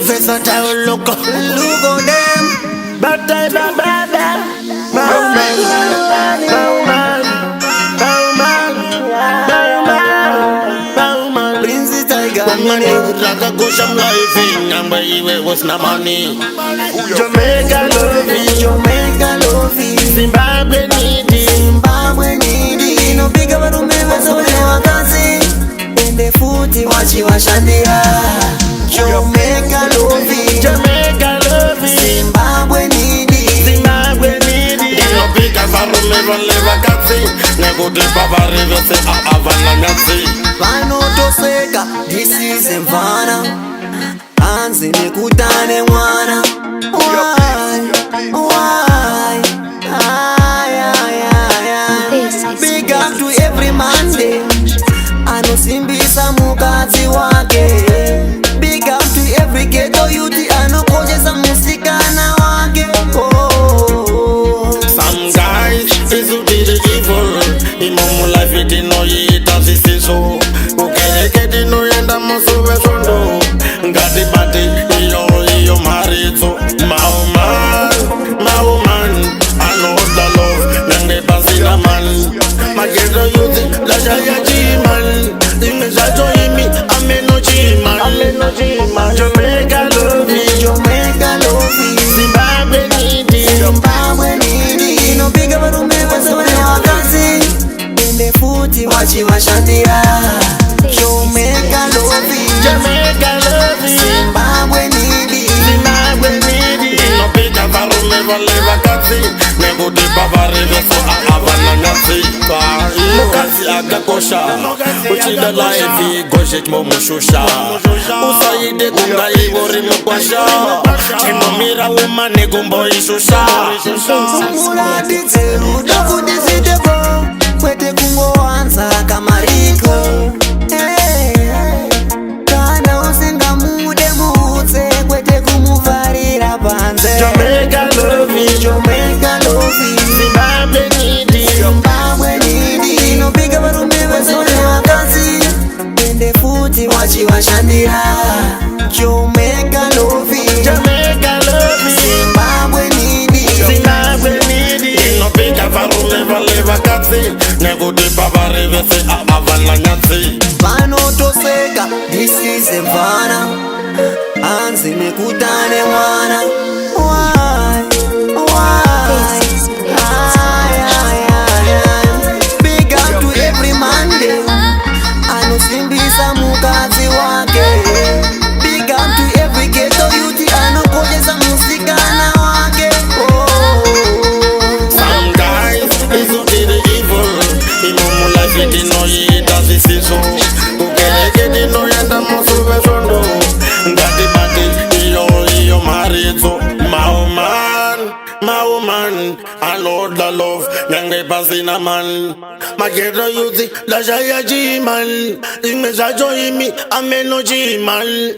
Versatile look on them. Prince Tiger money, Raka Kusham life, and by you was no money. Jamaica love you, Jamaica love you. Zimbabwe need it, Zimbabwe need it. No big of a room, so they want to see. In the food, you watch you Shandia. Jamaica love you, Jamaica love you. Zimbabwe need it, Zimbabwe need it. No big of a room, never can see. Never the Baba River say, Havana see. Vano toseka, this is Mvana. Anzi nikutane mwana. Why? Big up to every Monday. Anosimbisa mukazi wake. Big up to every ghetto youth. Anokojeza musikana wake. Some guys is who did the evil. Imomu life it no it as is so. Okay, get no yenda mosu wesondo. Ngati bati iyo married so. My woman, I know the love. Nande basira man. My ghetto youth, la jaya G-man. Imezajo imi, ameno G-man. Jamaica love me, Jamaica love me. Zimbabwe need it, Zimbabwe need it. No big of a room, so they want to see. In the food, you watch you Shandia. Jamaica love me, Jamaica love me. Zimbabwe need it, Zimbabwe need it. No big of a room, never can see. Never the Baba River so Havana see. Mukazi agakosha, uchida life goshet momushusha. Usaide kunga ibori mukwasha. Chinomira umane gumbo ishusha. Muraditse udakudizidebo, kwete kungoanza kamariko. Kana usinga mude mutse, kwete kumuvarira panze. Jamaica love me, Jamaica love me. Zimbabwe need it, Zimbabwe need it. No big of a room, so they want to see. In the food, you watch you Shandia. Jamaica love me, Jamaica love me. Zimbabwe need it, Zimbabwe need it. No big of a room, never can see. Never the Baba River say Havana see. Vano toseka, this is Mvana. Anzi nikutane mwana. Why? Big up to every Monday. Anosimbisa mukazi wake. Big up to every ghetto youth. Anokojeza musikana wake. Some guys is who did the evil. Imomu life it no it as is so. Ukele no yenda mosu wesondo. Ngati bati iyo married so. My woman, I know the love. Nyange pasina man. My ghetto youth, la jaya G-man. Imezajo imi, ameno G-man.